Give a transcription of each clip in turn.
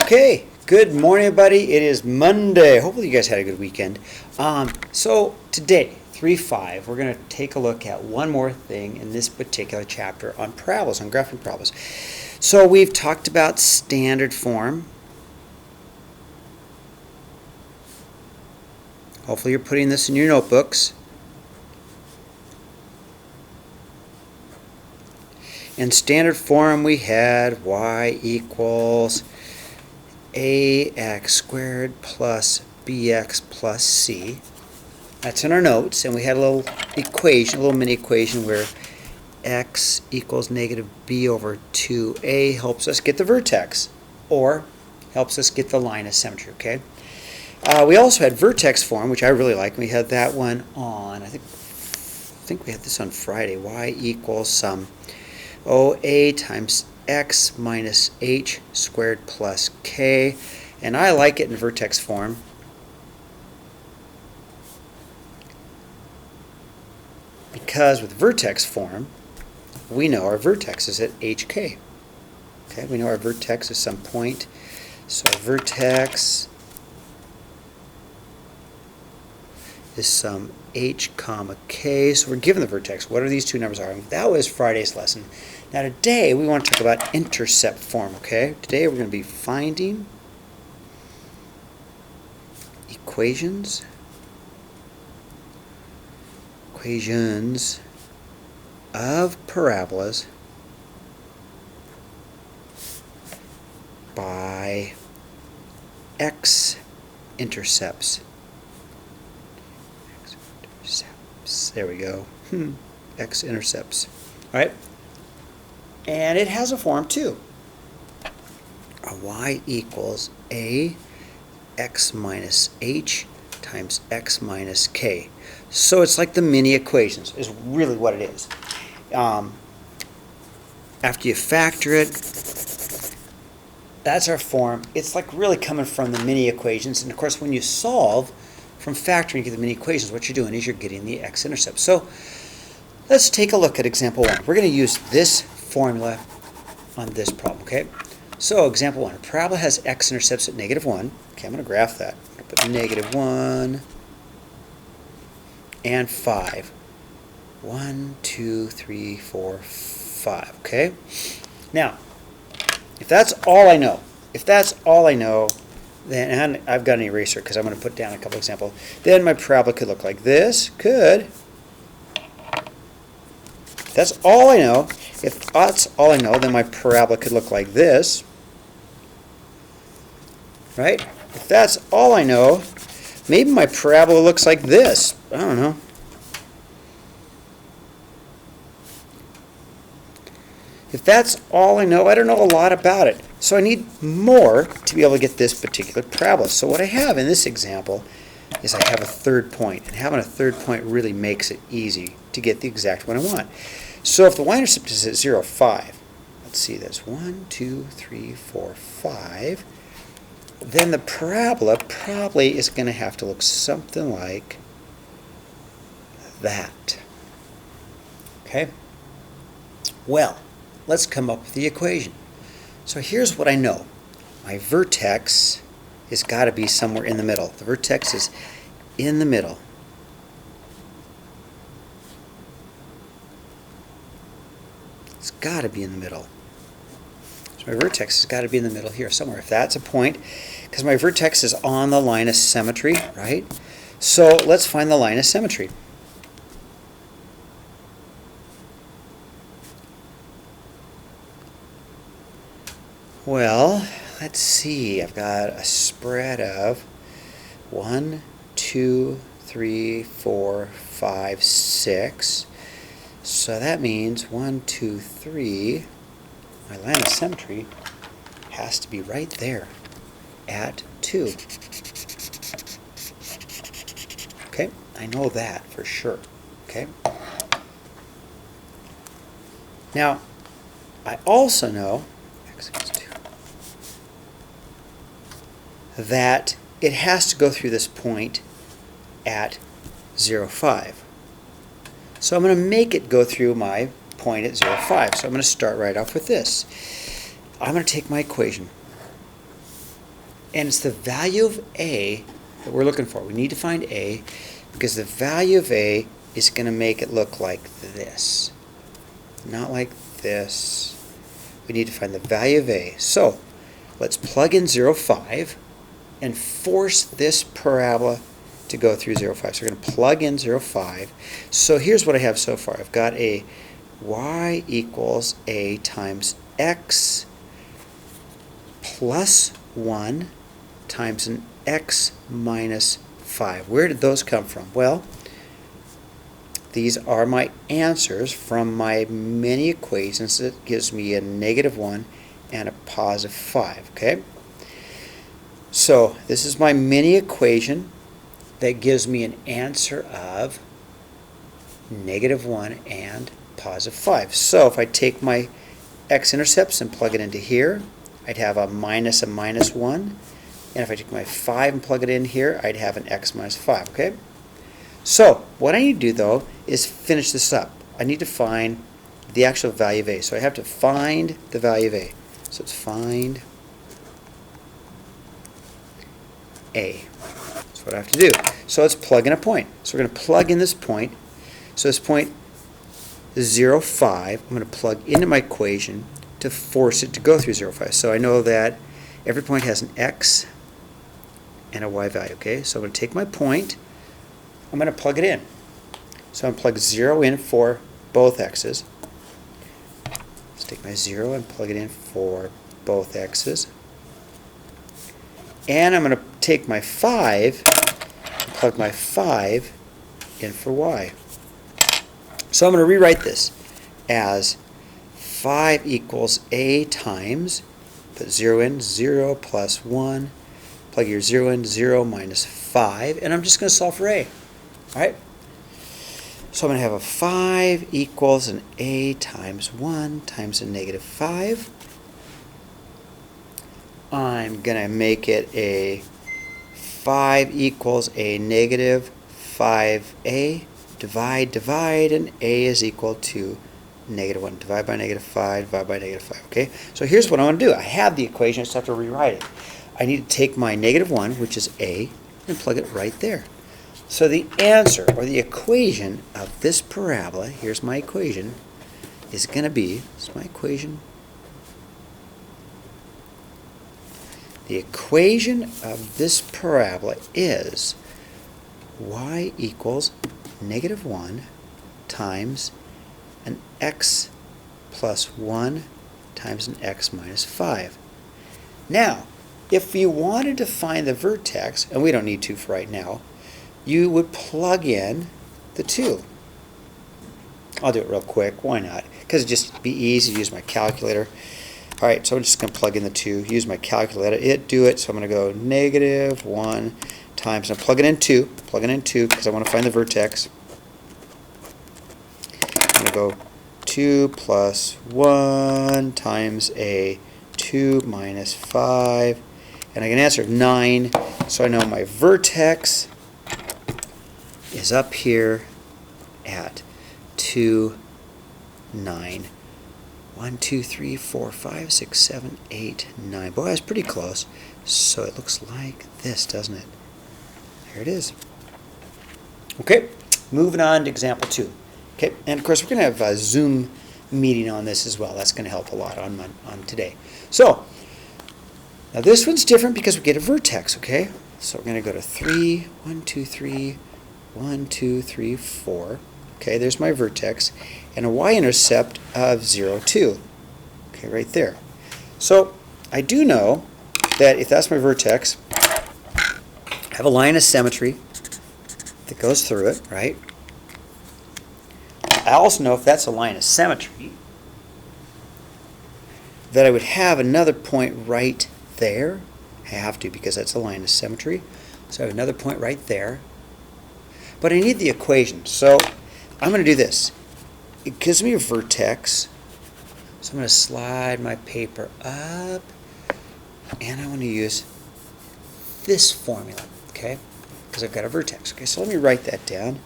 Okay, good morning, everybody. It is Monday. Hopefully you guys had a good weekend. So today, 3.5, we're going to take a look at one more thing in this particular chapter on parabolas, on graphing parabolas. So we've talked about standard form. Hopefully you're putting this in your notebooks. In standard form, we had y equals ax squared plus bx plus c. That's in our notes, and we had a little equation, a little mini equation where x equals negative b over 2a helps us get the vertex, or helps us get the line of symmetry, okay? We also had vertex form, which I really like. We had that one on, I think we had this on Friday. Y equals some OA times x minus h squared plus k. And I like it in vertex form. Because with vertex form, we know our vertex is at hk. Okay, we know our vertex is some point. So our vertex is some h comma k. So we're given the vertex. What are these two numbers are? That was Friday's lesson. Now today we want to talk about intercept form, okay? Today we're going to be finding equations of parabolas by x-intercepts. There we go. X-intercepts. All right? And it has a form too. Y equals a x minus h times x minus k. So it's like the mini equations is really what it is. After you factor it, that's our form. It's like really coming from the mini equations. And of course, when you solve from factoring to get the mini equations, what you're doing is you're getting the x-intercept. So let's take a look at example 1. We're going to use this formula on this problem, okay? So example 1, a parabola has x-intercepts at negative 1. Okay, I'm going to graph that. I'm going to put negative 1 and 5. 1, 2, 3, 4, 5, okay? Now, if that's all I know, then, and I've got an eraser because I'm going to put down a couple examples, then my parabola could look like this, That's all I know. If that's all I know, then my parabola could look like this, right? If that's all I know, maybe my parabola looks like this. I don't know. If that's all I know, I don't know a lot about it. So I need more to be able to get this particular parabola. So what I have in this example is I have a third point. And having a third point really makes it easy to get the exact one I want. So if the y-intercept is at 0, 5, let's see, that's 1, 2, 3, 4, 5, then the parabola probably is going to have to look something like that. Okay? Well, let's come up with the equation. So here's what I know. My vertex has got to be somewhere in the middle. The vertex is in the middle. It's got to be in the middle. So my vertex has got to be in the middle here somewhere. If that's a point, because my vertex is on the line of symmetry, right? So let's find the line of symmetry. Well, let's see. I've got a spread of 1, 2, 3, 4, 5, 6. So that means 1, 2, 3. My line of symmetry has to be right there at 2. Okay, I know that for sure. Okay. Now, I also know x equals 2. That it has to go through this point at 0, 5. So I'm going to make it go through my point at 0, 5. So I'm going to start right off with this. I'm going to take my equation. And it's the value of a that we're looking for. We need to find a because the value of a is going to make it look like this. Not like this. We need to find the value of a. So let's plug in 0, 5 and force this parabola to go through 0, 5. So we're going to plug in 0, 5. So here's what I have so far. I've got a y equals a times x plus 1 times an x minus 5. Where did those come from? Well, these are my answers from my many equations that gives me a -1 and a positive 5. Okay? So this is my mini equation that gives me an answer of -1 and positive 5. So if I take my x-intercepts and plug it into here, I'd have a minus 1. And if I take my 5 and plug it in here, I'd have an x minus 5. Okay? So what I need to do, though, is finish this up. I need to find the actual value of a. So I have to find the value of a. So let's find a. That's what I have to do. So let's plug in a point. So we're going to plug in this point. So this point is 0, 5. I'm going to plug into my equation to force it to go through 0, 5. So I know that every point has an x and a y value. Okay, so I'm going to take my point. I'm going to plug it in. So I'm going to plug 0 in for both x's. Let's take my 0 and plug it in for both x's. And I'm going to take my 5 and plug my 5 in for y. So I'm going to rewrite this as 5 equals a times, put 0 in, 0 plus 1, plug your 0 in, 0 minus 5, and I'm just going to solve for a. Alright? So I'm going to have a 5 equals an a times 1 times a -5. I'm going to make it a 5 equals a -5a. Divide, and a is equal to -1. Divide by -5, divide by -5. Okay? So here's what I want to do. I have the equation, I just have to rewrite it. I need to take my -1, which is a, and plug it right there. So the answer, or the equation of this parabola, here's my equation, is going to be, this is my equation. The equation of this parabola is y equals -1 times an x plus 1 times an x minus 5. Now, if you wanted to find the vertex, and we don't need to for right now, you would plug in the 2. I'll do it real quick. Why not? Because it'd just be easy to use my calculator. All right, so I'm just going to plug in the 2, use my calculator. It do it, so I'm going to go -1 times, and I'm plugging in 2. Plugging in 2 because I want to find the vertex. I'm going to go 2 plus 1 times a 2 minus 5. And I can answer 9, so I know my vertex is up here at 2, 9. 1, 2, 3, 4, 5, 6, 7, 8, 9. Boy, that's pretty close. So it looks like this, doesn't it? There it is. Okay, moving on to example 2. Okay, and of course we're going to have a Zoom meeting on this as well. That's going to help a lot on today. So, now this one's different because we get a vertex, okay? So we're going to go to 3, 1, 2, 3, 1, 2, 3, 4. Okay, there's my vertex. And a y-intercept of 0, 2. Okay, right there. So I do know that if that's my vertex, I have a line of symmetry that goes through it, right? I also know if that's a line of symmetry, that I would have another point right there. I have to because that's a line of symmetry. So I have another point right there. But I need the equation. So I'm going to do this. It gives me a vertex. So I'm going to slide my paper up. And I want to use this formula, okay? Because I've got a vertex. Okay, so let me write that down.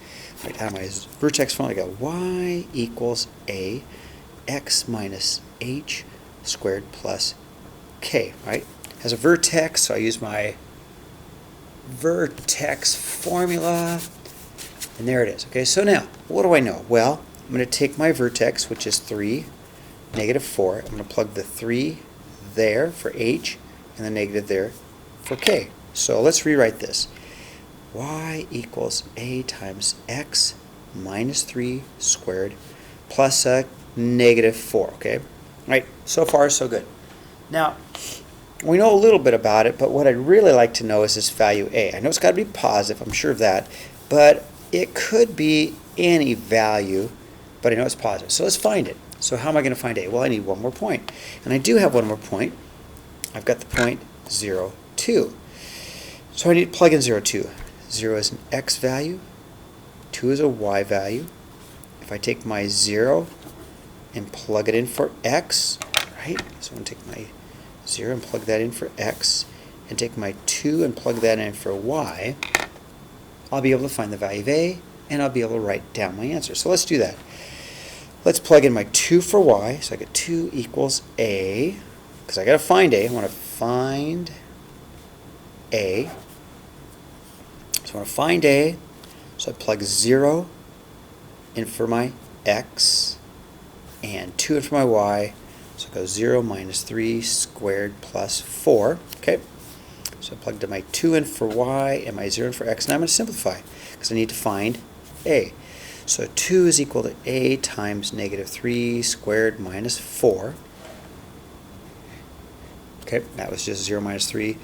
Write down my vertex formula. I got y equals a x minus h squared plus k, right? has a vertex, so I use my vertex formula, and there it is. Okay, so now, what do I know? Well, I'm going to take my vertex, which is 3, negative 4. I'm going to plug the 3 there for h, and the negative there for k. So let's rewrite this. Y equals a times x minus 3 squared plus a negative 4, okay? All right, so far so good. Now, we know a little bit about it, but what I'd really like to know is this value a. I know it's got to be positive, I'm sure of that, but it could be any value, but I know it's positive. So let's find it. So how am I going to find a? Well, I need one more point. And I do have one more point. I've got the point 0, 2. So I need to plug in 0, 2. 0 is an x value, 2 is a y value. If I take my 0 and plug it in for x, right? So I'm going to take my 0 and plug that in for x, and take my 2 and plug that in for y, I'll be able to find the value of a, and I'll be able to write down my answer. So let's do that. Let's plug in my 2 for y, so I get 2 equals a, because I got to find a. I want to find a. So I want to find a, so I plug 0 in for my x, and 2 in for my y, so it goes 0 minus 3 squared plus 4, okay? So I plugged in my 2 in for y and my 0 in for x, and I'm going to simplify, because I need to find a. So 2 is equal to a times negative 3 squared minus 4. Okay, that was just 0 minus 3.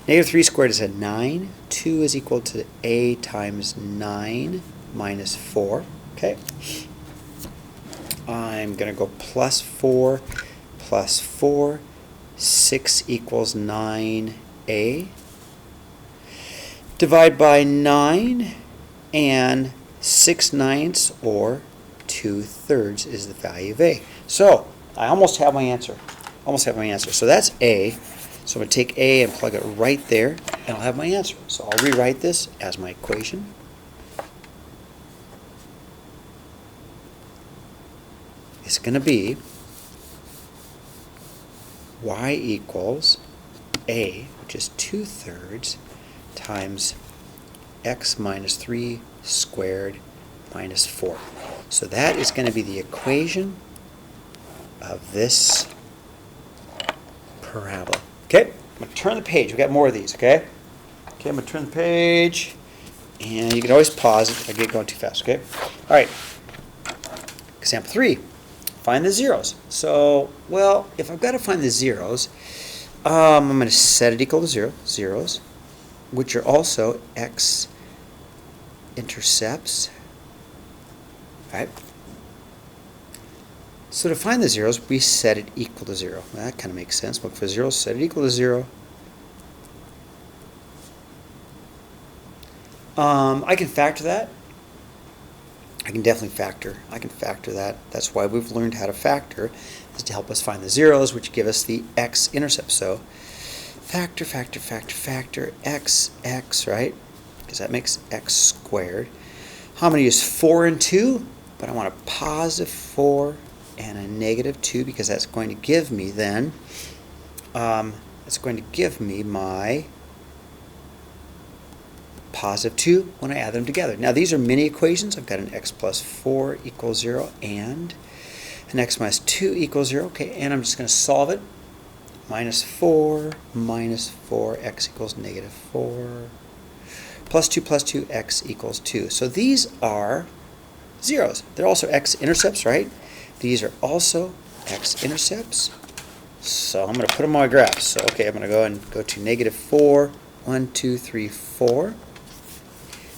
Negative 3 squared is a 9. 2 is equal to a times 9 minus 4. Okay. I'm going to go plus 4 plus 4. 6 equals 9a. Divide by 9, and 6/9 or 2/3 is the value of a. So I almost have my answer. Almost have my answer. So that's a. So I'm going to take a and plug it right there, and I'll have my answer. So I'll rewrite this as my equation. It's going to be y equals a, which is 2/3, times x minus 3 squared minus 4. So that is going to be the equation of this parabola. Okay, I'm going to turn the page. We've got more of these, okay? Okay, I'm going to turn the page, and you can always pause it if I get going too fast, okay? All right, example 3, find the zeros. So, well, if I've got to find the zeros, I'm going to set it equal to 0, zeros, which are also x-intercepts, right? So to find the zeros, we set it equal to 0. Well, that kind of makes sense. Look for zeros, set it equal to 0. I can factor that. I can definitely factor. I can factor that. That's why we've learned how to factor, is to help us find the zeros, which give us the x-intercepts. So factor, factor, factor, factor, x, right? Because that makes x squared. I'm going to use 4 and 2, but I want a positive 4 and a negative 2, because that's going to give me then, it's going to give me my positive 2 when I add them together. Now these are mini equations. I've got an x plus 4 equals 0 and an x minus 2 equals 0. Okay, and I'm just going to solve it. Minus 4, x equals negative 4. Plus 2, x equals 2. So these are zeros. They're also x-intercepts, right? These are also x-intercepts. So I'm going to put them on my graph. So okay, I'm going to go to negative 4, 1, 2, 3, 4.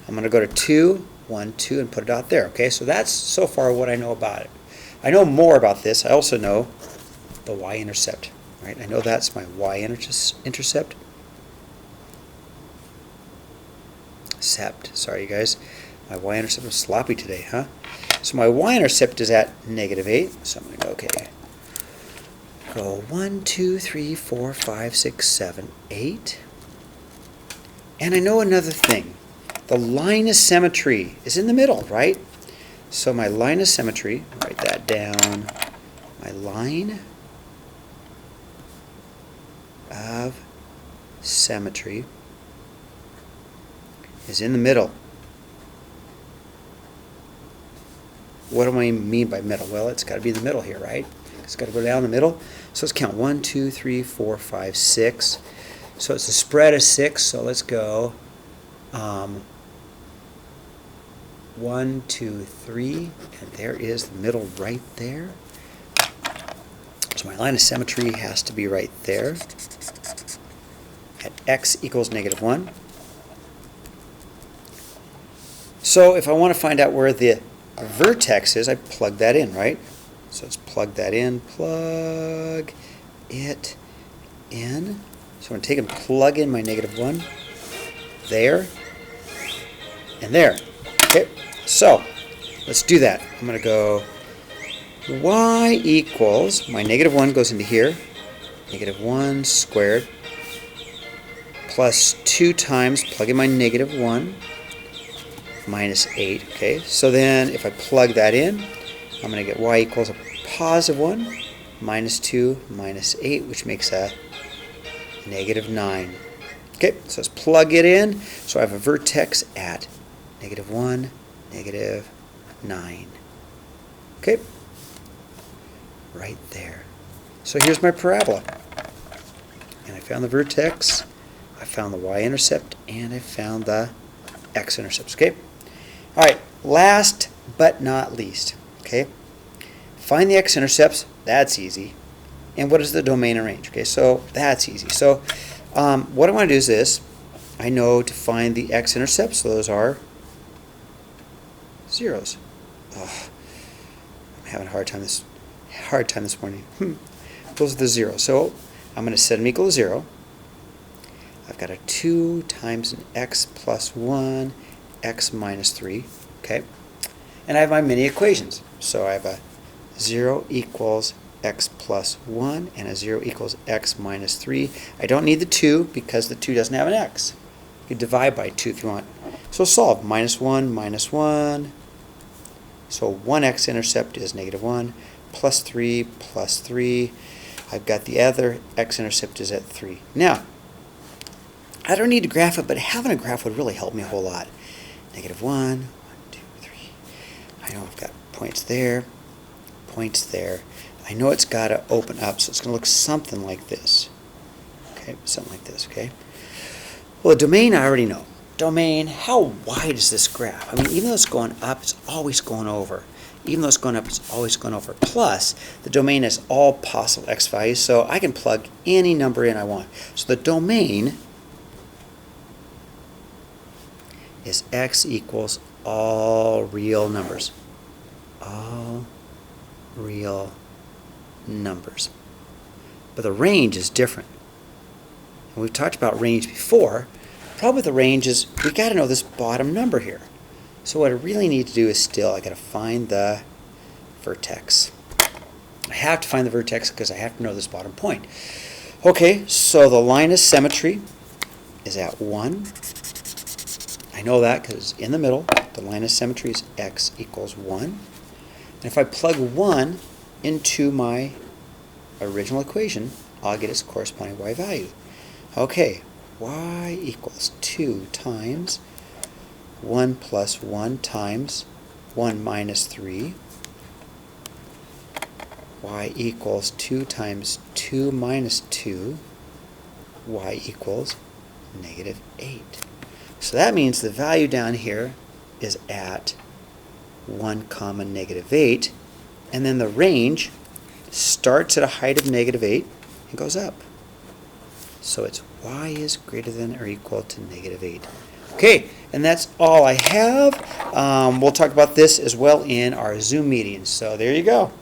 I'm going to go to 2, 1, 2, and put it out there. Okay, so that's so far what I know about it. I know more about this. I also know the y-intercept. Right? I know that's my y-intercept. Sorry, you guys. My y-intercept was sloppy today, huh? So my y-intercept is at negative 8. So I'm going to go, okay. Go 1, 2, 3, 4, 5, 6, 7, 8. And I know another thing. The line of symmetry is in the middle, right? So my line of symmetry, write that down. My line of symmetry is in the middle. What do I mean by middle? Well, it's got to be in the middle here, right? It's got to go down the middle. So let's count 1, 2, 3, 4, 5, 6. So it's a spread of 6. So let's go 1, 2, 3, and there is the middle right there. So my line of symmetry has to be right there at x equals -1. So if I want to find out where the vertex is, I plug that in, right? So let's plug that in, plug it in. So I'm going to take and plug in my -1 there and there. Okay, so let's do that. I'm going to go y equals, my -1 goes into here, -1 squared plus 2 times, plug in my -1, minus 8. Okay, so then if I plug that in, I'm going to get y equals a +1 minus 2 minus 8, which makes a -9. Okay, so let's plug it in. So I have a vertex at -1, -9. Okay, right there. So here's my parabola. And I found the vertex, I found the y-intercept, and I found the x-intercepts. Okay? All right, last but not least. Okay? Find the x-intercepts. That's easy. And what is the domain and range? Okay, so that's easy. So what I want to do is this. I know to find the x-intercepts. So those are zeros. Oh, I'm having a hard time this morning. Those are the zeros. So I'm going to set them equal to 0. I've got a 2 times an x plus 1, x minus 3. Okay, and I have my mini equations. So I have a 0 equals x plus 1 and a 0 equals x minus 3. I don't need the 2 because the 2 doesn't have an x. You could divide by 2 if you want. So solve -1 minus 1. So one x-intercept is -1 plus 3 plus 3. I've got the other x-intercept is at 3. Now, I don't need to graph it, but having a graph would really help me a whole lot. -1, 1, 2, 3. I know I've got points there, points there. I know it's got to open up, so it's going to look something like this. Okay, something like this, okay? Well, the domain I already know. Domain, how wide is this graph? I mean, even though it's going up, it's always going over. Even though it's going up, it's always going over. Plus, the domain has all possible x values, so I can plug any number in I want. So the domain is x equals all real numbers. All real numbers. But the range is different. And we've talked about range before. The problem with the range is we got to know this bottom number here. So what I really need to do is still, I got to find the vertex. I have to find the vertex because I have to know this bottom point. Okay, so the line of symmetry is at 1. I know that because it's in the middle. The line of symmetry is x equals 1. And if I plug 1 into my original equation, I'll get its corresponding y value. Okay, y equals 2 times 1 plus 1 times 1 minus 3. Y equals 2 times 2 minus 2. Y equals -8. So that means the value down here is at 1 comma -8. And then the range starts at a height of -8 and goes up. So it's y is greater than or equal to -8. Okay, and that's all I have. We'll talk about this as well in our Zoom meetings. So there you go.